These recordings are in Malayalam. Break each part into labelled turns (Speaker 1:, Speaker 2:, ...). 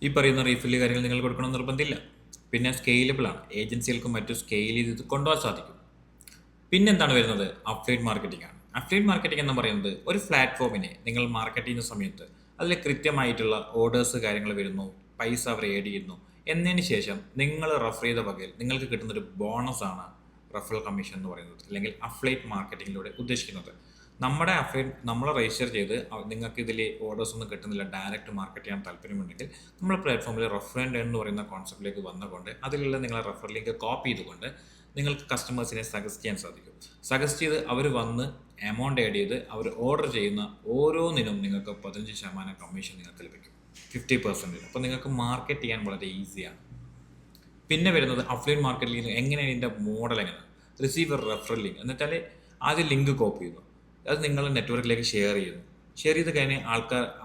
Speaker 1: ഈ പറയുന്ന റീഫില്ല് കാര്യങ്ങൾ നിങ്ങൾ കൊടുക്കണം നിർബന്ധമില്ല. പിന്നെ സ്കെയിലബിൾ ആണ്, ഏജൻസികൾക്ക് മറ്റു സ്കെയിൽ ചെയ്ത് ഇത് കൊണ്ടുപോകാൻ സാധിക്കും. പിന്നെ എന്താണ് വരുന്നത്? അഫ്ലിയേറ്റ് മാർക്കറ്റിംഗ് ആണ്. അഫ്ലിയേറ്റ് മാർക്കറ്റിംഗ് എന്ന് പറയുന്നത് ഒരു പ്ലാറ്റ്ഫോമിനെ നിങ്ങൾ മാർക്കറ്റ് ചെയ്യുന്ന സമയത്ത് അതിൽ കൃത്യമായിട്ടുള്ള ഓർഡേഴ്സ് കാര്യങ്ങൾ വരുന്നു, പൈസ അവർ ഏഡ് ചെയ്യുന്നു എന്നതിന് ശേഷം നിങ്ങൾ റെഫർ ചെയ്ത വകയിൽ നിങ്ങൾക്ക് കിട്ടുന്നൊരു ബോണസാണ് റെഫറൽ കമ്മീഷൻ എന്ന് പറയുന്നത്, അല്ലെങ്കിൽ അഫ്ലിയേറ്റ് മാർക്കറ്റിങ്ങിലൂടെ ഉദ്ദേശിക്കുന്നത്. നമ്മുടെ നമ്മൾ രജിസ്റ്റർ ചെയ്ത് നിങ്ങൾക്ക് ഇതിൽ ഓർഡേഴ്സ് ഒന്നും കിട്ടുന്നില്ല, ഡയറക്റ്റ് മാർക്കറ്റ് ചെയ്യാൻ താല്പര്യമുണ്ടെങ്കിൽ നമ്മുടെ പ്ലാറ്റ്ഫോമിൽ റെഫറൻഡ് എന്ന് പറയുന്ന കോൺസെപ്റ്റിലേക്ക് വന്നുകൊണ്ട് അതിലുള്ള നിങ്ങളെ റെഫറൽ ലിങ്ക് കോപ്പി ചെയ്തുകൊണ്ട് നിങ്ങൾക്ക് കസ്റ്റമേഴ്സിനെ സജസ്റ്റ് ചെയ്യാൻ സാധിക്കും. സജസ്റ്റ് ചെയ്ത് അവർ വന്ന് എമൗണ്ട് ആഡ് ചെയ്ത് അവർ ഓർഡർ ചെയ്യുന്ന ഓരോന്നിനും നിങ്ങൾക്ക് 15% കമ്മീഷൻ നിങ്ങൾക്ക് ലഭിക്കും, 50%. അപ്പോൾ നിങ്ങൾക്ക് മാർക്കറ്റ് ചെയ്യാൻ വളരെ ഈസിയാണ്. പിന്നെ വരുന്നത് അഫ്ലിയേറ്റ് മാർക്കറ്റിംഗ്. എങ്ങനെയാണ് ഇതിൻ്റെ മോഡൽ? എങ്ങനെ റിസീവ് എ റെഫറൽ ലിങ്ക് എന്ന് വെച്ചാൽ ആദ്യം ലിങ്ക് കോപ്പി ചെയ്യുന്നു, അത് നിങ്ങൾ നെറ്റ്വർക്കിലേക്ക് ഷെയർ ചെയ്യുന്നു. ഷെയർ ചെയ്ത് കഴിഞ്ഞ്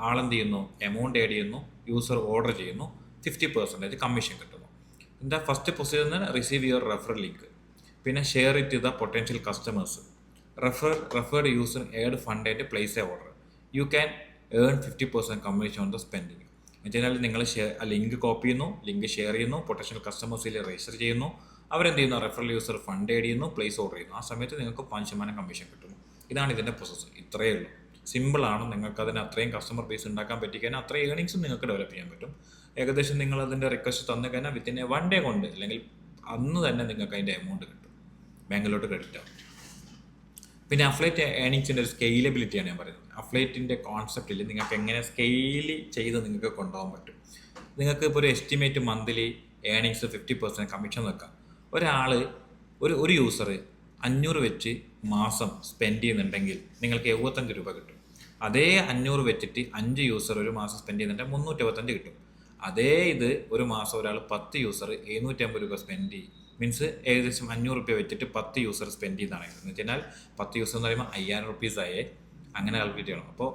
Speaker 1: ആളെന്ത് ചെയ്യുന്നു? എമൗണ്ട് ആഡ് ചെയ്യുന്നു, യൂസർ ഓർഡർ ചെയ്യുന്നു, 50% കമ്മീഷൻ കിട്ടുന്നു. ഇതിൻ്റെ first procedure receive your referral link. പിന്നെ share it to the potential customers. Referred user add fund ആയിട്ട് place a order. You can earn 50% commission on the spending. എന്ന് വെച്ചാൽ നിങ്ങൾ ലിങ്ക് കോപ്പി ചെയ്യുന്നു, ലിങ്ക് ഷെയർ ചെയ്യുന്നു, പൊട്ടൻഷ്യൽ കസ്റ്റമേഴ്സിൽ രജിസ്റ്റർ ചെയ്യുന്നു, അവരെന്ത് ചെയ്യുന്നു? റെഫറൽ യൂസർ ഫണ്ട് ആഡ് ചെയ്യുന്നു, പ്ലേസ് ഓർഡർ ചെയ്യുന്നു. ആ സമയത്ത് നിങ്ങൾക്ക് 5% കമ്മീഷൻ കിട്ടുന്നു. ഇതാണ് ഇതിൻ്റെ പ്രോസസ്സ്. ഇത്രയേ ഉള്ളൂ, സിമ്പിളാണ്. നിങ്ങൾക്ക് അതിന് അത്രയും കസ്റ്റമർ ബേസ് ഉണ്ടാക്കാൻ പറ്റിക്കഴിഞ്ഞാൽ അത്രയും ഏണിങ്സും നിങ്ങൾക്ക് ഡെവലപ്പ് ചെയ്യാൻ പറ്റും. ഏകദേശം നിങ്ങൾ അതിൻ്റെ റിക്വസ്റ്റ് തന്നു കഴിഞ്ഞാൽ വിത്തിൻ 1 ഡേ കൊണ്ട് അല്ലെങ്കിൽ അന്ന് തന്നെ നിങ്ങൾക്ക് അതിൻ്റെ എമൗണ്ട് കിട്ടും, ബാങ്കിലോട്ട് ക്രെഡിറ്റ് ആവും. പിന്നെ അഫ്ലേറ്റ് ഏണിങ്സിൻ്റെ ഒരു സ്കെയിലബിലിറ്റിയാണ് ഞാൻ പറയുന്നത്. അഫ്ലേറ്റിൻ്റെ കോൺസെപ്റ്റിൽ നിങ്ങൾക്ക് എങ്ങനെ സ്കെയിൽ ചെയ്ത് നിങ്ങൾക്ക് കൊണ്ടുപോകാൻ പറ്റും. നിങ്ങൾക്ക് ഇപ്പോൾ ഒരു എസ്റ്റിമേറ്റ് മന്ത്ലി ഏണിങ്സ് 50% കമ്മീഷൻ വെക്കാം. ഒരാൾ ഒരു യൂസർ 500 വെച്ച് മാസം സ്പെൻഡ് ചെയ്യുന്നുണ്ടെങ്കിൽ നിങ്ങൾക്ക് 75 രൂപ കിട്ടും. അതേ 500 വെച്ചിട്ട് 5 യൂസർ ഒരു മാസം സ്പെൻഡ് ചെയ്യുന്നുണ്ടെങ്കിൽ 375 കിട്ടും. അതേ ഇത് ഒരു മാസം ഒരാൾ 10 യൂസർ 750 രൂപ സ്പെൻഡ് ചെയ്യും, മീൻസ് ഏകദേശം 500 രൂപ വെച്ചിട്ട് 10 യൂസർ സ്പെൻഡ് ചെയ്താണ്. എന്ന് വെച്ച് കഴിഞ്ഞാൽ 10 യൂസർ എന്ന് പറയുമ്പോൾ 5000 റുപ്പീസായേ, അങ്ങനെ കാൽക്കുലേറ്റ് ചെയ്യണം. അപ്പോൾ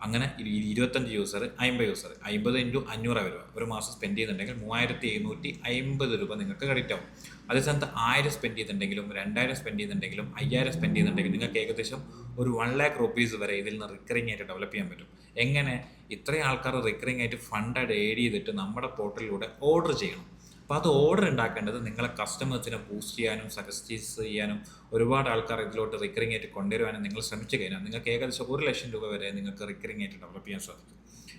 Speaker 1: അങ്ങനെ 25 യൂസർ 50 യൂസർ 50 × 500 രൂപ ഒരു മാസം സ്പെൻഡ് ചെയ്യുന്നുണ്ടെങ്കിൽ 3750 രൂപ നിങ്ങൾക്ക് ക്രെഡിറ്റ് ആവും. അതേ സ്ഥാനത്ത് 1000 സ്പെൻഡ് ചെയ്യുന്നുണ്ടെങ്കിലും 2000 സ്പെൻഡ് ചെയ്യുന്നുണ്ടെങ്കിലും 5000 സ്പെൻഡ് ചെയ്യുന്നുണ്ടെങ്കിലും നിങ്ങൾക്ക് ഏകദേശം ഒരു 1,00,000 റുപ്പീസ് വരെ ഇതിൽ നിന്ന് റിക്കറിംഗ് ആയിട്ട് ഡെവലപ്പ് ചെയ്യാൻ പറ്റും. എങ്ങനെ? ഇത്രയും ആൾക്കാർ റിക്കറിംഗ് ആയിട്ട് ഫണ്ട് ആഡ് ചെയ്തിട്ട് നമ്മുടെ പോർട്ടലിലൂടെ ഓർഡർ ചെയ്യണം. അപ്പോൾ അത് ഓർഡർ ഉണ്ടാക്കേണ്ടത് നിങ്ങളെ കസ്റ്റമേഴ്സിനെ ബൂസ്റ്റ് ചെയ്യാനും സജസ്റ്റീസ് ചെയ്യാനും ഒരുപാട് ആൾക്കാർ ഇതിലോട്ട് റിക്കറിംഗ് ആയിട്ട് കൊണ്ടുവരുവാനും നിങ്ങൾ ശ്രമിച്ചു കഴിഞ്ഞാൽ നിങ്ങൾക്ക് ഏകദേശം 1,00,000 രൂപ വരെ നിങ്ങൾക്ക് റിക്കറിംഗ് ആയിട്ട് ഡെവലപ്പ് ചെയ്യാൻ സാധിക്കും.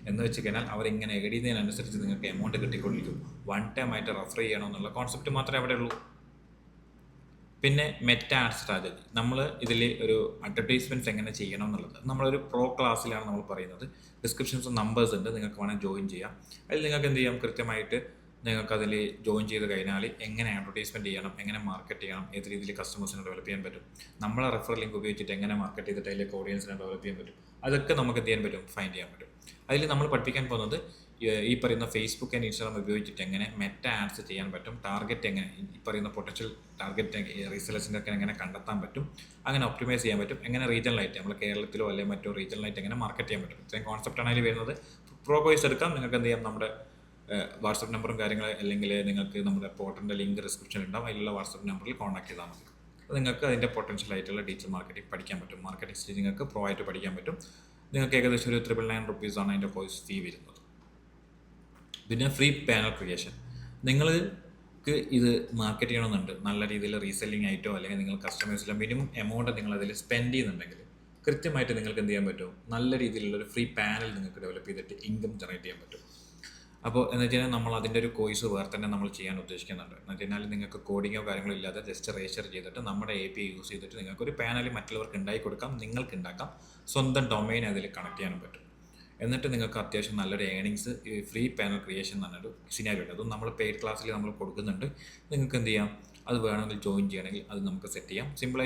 Speaker 1: എന്ന് വെച്ച് കഴിഞ്ഞാൽ അവരിങ്ങനെ എഴുതിയതിനനുസരിച്ച് നിങ്ങൾക്ക് എമൗണ്ട് കിട്ടിക്കൊണ്ടിരിക്കും. 1 ടൈം ആയിട്ട് റെഫർ ചെയ്യണമെന്നുള്ള കോൺസെപ്റ്റ് മാത്രമേ അവിടെ ഉള്ളൂ. പിന്നെ മെറ്റ ആഡ് സ്ട്രാറ്റജി. നമ്മൾ ഇതിൽ ഒരു അഡ്വർടൈസ്മെൻറ്റ്സ് എങ്ങനെ ചെയ്യണം എന്നുള്ളത് നമ്മളൊരു പ്രോ ക്ലാസ്സിലാണ് നമ്മൾ പറയുന്നത്. ഡിസ്ക്രിപ്ഷൻസ് നമ്പേഴ്സ് ഉണ്ട്, നിങ്ങൾക്ക് വേണമെങ്കിൽ ജോയിൻ ചെയ്യാം. അതിൽ നിങ്ങൾക്ക് എന്ത് ചെയ്യാം? കൃത്യമായിട്ട് നിങ്ങൾക്കതിൽ ജോയിൻ ചെയ്ത് കഴിഞ്ഞാൽ എങ്ങനെ അഡ്വർടൈസ്മെൻറ്റ് ചെയ്യണം, എങ്ങനെ മാർക്കറ്റ് ചെയ്യണം, ഏത് രീതിയിൽ കസ്റ്റമേഴ്സിനെ ഡെവലപ്പ് ചെയ്യാൻ പറ്റും, നമ്മളെ റെഫറൽ ലിങ്ക് ഉപയോഗിച്ചിട്ട് എങ്ങനെ മാർക്കറ്റ് ചെയ്തിട്ട് അതിലേക്ക് ഓഡിയൻസിനെ ഡെവലപ്പ് ചെയ്യാൻ പറ്റും, അതൊക്കെ നമുക്ക് എന്ത് ചെയ്യാൻ പറ്റും? ഫൈൻഡ് ചെയ്യാൻ പറ്റും. അതിൽ നമ്മൾ പഠിപ്പിക്കാൻ പോകുന്നത് ഈ പറയുന്ന ഫേസ്ബുക്ക് ആൻഡ് ഇൻസ്റ്റാഗ്രാം ഉപയോഗിച്ചിട്ട് എങ്ങനെ മെറ്റ ആഡ്സ് ചെയ്യാൻ പറ്റും, ടാർഗറ്റ് എങ്ങനെ ഈ പറയുന്ന പൊട്ടൻഷ്യൽ ടാർഗറ്റ് റീസെലേഴ്സിനൊക്കെ എങ്ങനെ കണ്ടെത്താൻ പറ്റും, അങ്ങനെ ഒപ്റ്റിമൈസ് ചെയ്യാൻ പറ്റും, എങ്ങനെ റീജിയണലായിട്ട് നമ്മൾ കേരളത്തിലോ അല്ലെങ്കിൽ മറ്റോ റീജിയണലായിട്ട് എങ്ങനെ മാർക്കറ്റ് ചെയ്യാൻ പറ്റും. ഇത്രയും കോൺസെപ്റ്റാണ് അതിൽ വരുന്നത്. പ്രോ കോഴ്സ് എടുക്കാം. നിങ്ങൾക്ക് എന്ത് ചെയ്യാം? നമ്മുടെ വാട്സപ്പ് നമ്പറും കാര്യങ്ങൾ അല്ലെങ്കിൽ നിങ്ങൾക്ക് നമ്മുടെ പോർട്ടലിൻ്റെ ലിങ്ക് ഡിസ്ക്രിപ്ഷനിൽ ഉണ്ടാവും. അതിലുള്ള വാട്സപ്പ് നമ്പറിൽ കോൺടാക്ട് ചെയ്താൽ മതി. അപ്പോൾ നിങ്ങൾക്ക് അതിൻ്റെ പൊട്ടൻഷ്യൽ ആയിട്ടുള്ള ഡിജിറ്റൽ മാർക്കറ്റിംഗ് പഠിക്കാൻ പറ്റും. മാർക്കറ്റിംഗ് സ്റ്റേജ് നിങ്ങൾക്ക് പ്രോ ആയിട്ട് പഠിക്കാൻ പറ്റും. നിങ്ങൾക്ക് ഏകദേശം ഒരു 999 റുപ്പീസാണ് അതിൻ്റെ കോഴ്സ് ഫീ വരുന്നത്. പിന്നെ ഫ്രീ പാനൽ ക്രിയേഷൻ. നിങ്ങൾക്ക് ഇത് മാർക്കറ്റ് ചെയ്യണമെന്നുണ്ട്, നല്ല രീതിയിൽ റീസെല്ലിംഗ് ആയിട്ടോ അല്ലെങ്കിൽ നിങ്ങൾ കസ്റ്റമേഴ്സിലെ മിനിമം എമൗണ്ട് നിങ്ങൾ അതിൽ സ്പെൻഡ് ചെയ്യുന്നുണ്ടെങ്കിൽ കൃത്യമായിട്ട് നിങ്ങൾക്ക് എന്ത് ചെയ്യാൻ പറ്റും? നല്ല രീതിയിലുള്ളൊരു ഫ്രീ പാനൽ നിങ്ങൾക്ക് ഡെവലപ്പ് ചെയ്തിട്ട് ഇൻകം ജനറേറ്റ് ചെയ്യാൻ പറ്റും. അപ്പോൾ എന്ന് വെച്ച് കഴിഞ്ഞാൽ നമ്മൾ അതിൻ്റെ ഒരു കോഴ്സ് വേറെ തന്നെ നമ്മൾ ചെയ്യാൻ ഉദ്ദേശിക്കുന്നുണ്ട്. എന്ന് വെച്ച് കഴിഞ്ഞാൽ നിങ്ങൾക്ക് കോഡിങ്ങോ കാര്യങ്ങളോ ഇല്ലാതെ ജസ്റ്റ് രജിസ്റ്റർ ചെയ്തിട്ട് നമ്മുടെ API യൂസ് ചെയ്തിട്ട് നിങ്ങൾക്കൊരു പാനൽ മറ്റുള്ളവർക്ക് ഉണ്ടാക്കി കൊടുക്കാം, നിങ്ങൾക്ക് ഉണ്ടാക്കാം, സ്വന്തം ഡൊമൈൻ അതിൽ കണക്ട് ചെയ്യാനും പറ്റും. എന്നിട്ട് നിങ്ങൾക്ക് അത്യാവശ്യം നല്ലൊരു ഏണിങ്സ് ഈ ഫ്രീ പാനൽ ക്രിയേഷൻ എന്ന് പറഞ്ഞൊരു സിനാരിയോ ഉണ്ട്. അതും നമ്മൾ പെയ്ഡ് ക്ലാസ്സിൽ നമ്മൾ കൊടുക്കുന്നുണ്ട്. നിങ്ങൾക്ക് എന്ത് ചെയ്യാം? അത് വേണമെങ്കിൽ ജോയിൻ ചെയ്യണമെങ്കിൽ അത് നമുക്ക് സെറ്റ് ചെയ്യാം. സിമ്പിളായിട്ട്